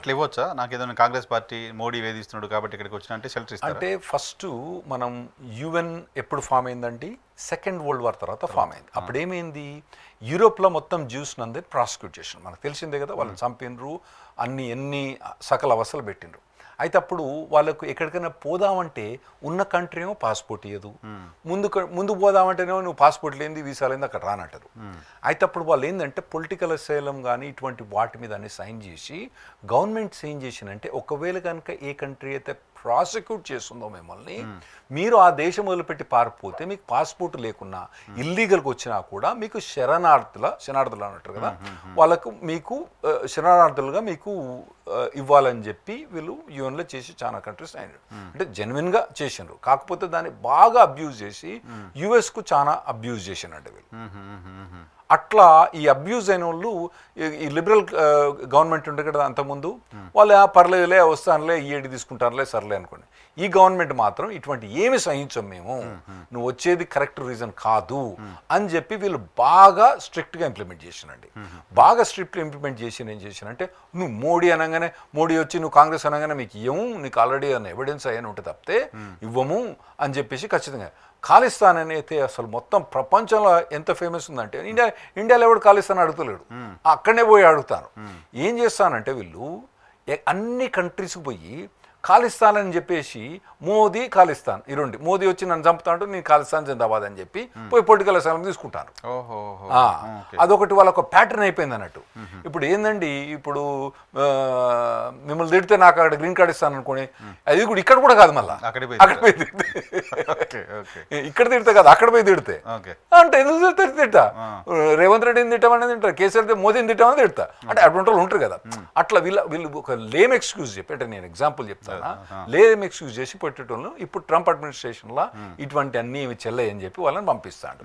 అట్లా ఇవ్వచ్చా? నాకు ఏదైనా కాంగ్రెస్ పార్టీ మోడీ వేధిస్తున్నాడు కాబట్టి ఇక్కడికి వచ్చిన అంటే షెల్టర్ ఇస్తారా? అంటే ఫస్ట్ మనం యుఎన్ ఎప్పుడు ఫామ్ అయిందండి? సెకండ్ వరల్డ్ వార్ తర్వాత ఫామ్ అయింది. అప్పుడు ఏమైంది? యూరోప్లో మొత్తం జ్యూస్ నందే ప్రాసిక్యూట్ చేసిన మనకు తెలిసిందే కదా, వాళ్ళని చంపినరు, ఎన్ని సకల అవసరాలు పెట్టినరు. అయితే అప్పుడు వాళ్ళకు ఎక్కడికైనా పోదామంటే ఉన్న కంట్రీ ఏమో పాస్పోర్ట్ ఇవ్వదు, ముందు పోదామంటేనేమో నువ్వు పాస్పోర్ట్ లేనిది వీసా లేనిది అక్కడ రానంటారు. అయితే అప్పుడు వాళ్ళు ఏంటంటే పొలిటికల్ అసైలం కానీ ఇటువంటి వాటి మీద అన్ని సైన్ చేసి గవర్నమెంట్ సైన్ చేసినంటే ఒకవేళ కనుక ఏ కంట్రీ అయితే ప్రాసిక్యూట్ చేస్తుందో మిమ్మల్ని, మీరు ఆ దేశం వదిలిపెట్టి పారిపోతే మీకు పాస్పోర్ట్ లేకున్నా ఇల్లీగల్గా వచ్చినా కూడా మీకు శరణార్థులు అన్నట్టు కదా, వాళ్ళకు మీకు శరణార్థులుగా మీకు ఇవ్వాలని చెప్పి వీళ్ళు యుఎన్లో చేసి చాలా కంట్రీస్ అయినారు. అంటే జెన్యున్గా చేసినారు. కాకపోతే దాన్ని బాగా అబ్యూజ్ చేసి యుఎస్కు చాలా అబ్యూజ్ చేసినట్టు వీళ్ళు. అట్లా ఈ అబ్యూజ్ అయిన వాళ్ళు ఈ లిబరల్ గవర్నమెంట్ ఉండే కదా అంతకుముందు, వాళ్ళు పర్లేదులే వస్తానులే ఈఏడి తీసుకుంటానులే సర్లే అనుకోండి. ఈ గవర్నమెంట్ మాత్రం ఇటువంటి ఏమి సహించం మేము, నువ్వు వచ్చేది కరెక్ట్ రీజన్ కాదు అని చెప్పి వీళ్ళు బాగా స్ట్రిక్ట్గా ఇంప్లిమెంట్ చేసినండి. బాగా స్ట్రిక్ట్గా ఇంప్లిమెంట్ చేసి ఏం చేసినంటే, నువ్వు మోడీ అనగానే మోడీ వచ్చి నువ్వు కాంగ్రెస్ అనగానే మీకు ఇవ్వము, నీకు ఆల్రెడీ అన్న ఎవిడెన్స్ అయ్యని ఉంటే తప్పితే ఇవ్వము అని చెప్పేసి ఖచ్చితంగా. ఖాళిస్తాన్ అయితే అసలు మొత్తం ప్రపంచంలో ఎంత ఫేమస్ ఉందంటే, ఇండియాలో ఎవడు ఖాళిస్తాన్ అడుగుతలేడు, అక్కడనే పోయి అడుగుతాను. ఏం చేస్తానంటే వీళ్ళు అన్ని కంట్రీస్కి పోయి ఖాళిస్తాన్ అని చెప్పేసి మోదీ ఖాళిస్తాన్ ఈ రెండు, మోదీ వచ్చి నన్ను చంపుతాంటూ నేను ఖాళిస్తాన్ జిందాబాద్ అని చెప్పి పోయి పొలిటికల్ అసైలం తీసుకుంటాను. అదొకటి వాళ్ళ ఒక ప్యాటర్న్ అయిపోయింది అన్నట్టు. ఇప్పుడు ఏందండి, ఇప్పుడు మిమ్మల్ని తిడితే నాకు అక్కడ గ్రీన్ కార్డ్ ఇస్తాను అనుకోండి, అది కూడా ఇక్కడ కూడా కాదు, మళ్ళీ అక్కడ పోయి తిడితే, ఇక్కడ తిడితే కాదు అక్కడ పోయి తిడితే అంటే ఎందుకు తిడతా, రేవంత్ రెడ్డిని తిట్టమని తింటారు, కేసీఆర్ మోదీని తిట్టామని తిడతా అంటే అటువంటి వాళ్ళు ఉంటారు కదా. అట్లా వీళ్ళు ఒక లేమ్ ఎక్స్క్యూజ్ చెప్పి, అంటే నేను ఎగ్జాంపుల్ చెప్తాను, లేమ్ ఎక్స్క్యూజ్ చేసి పెట్టేటోళ్ళు ఇప్పుడు ట్రంప్ అడ్మినిస్ట్రేషన్లో ఇటువంటి అన్ని చెల్లయ్యని చెప్పి వాళ్ళని పంపిస్తాడు.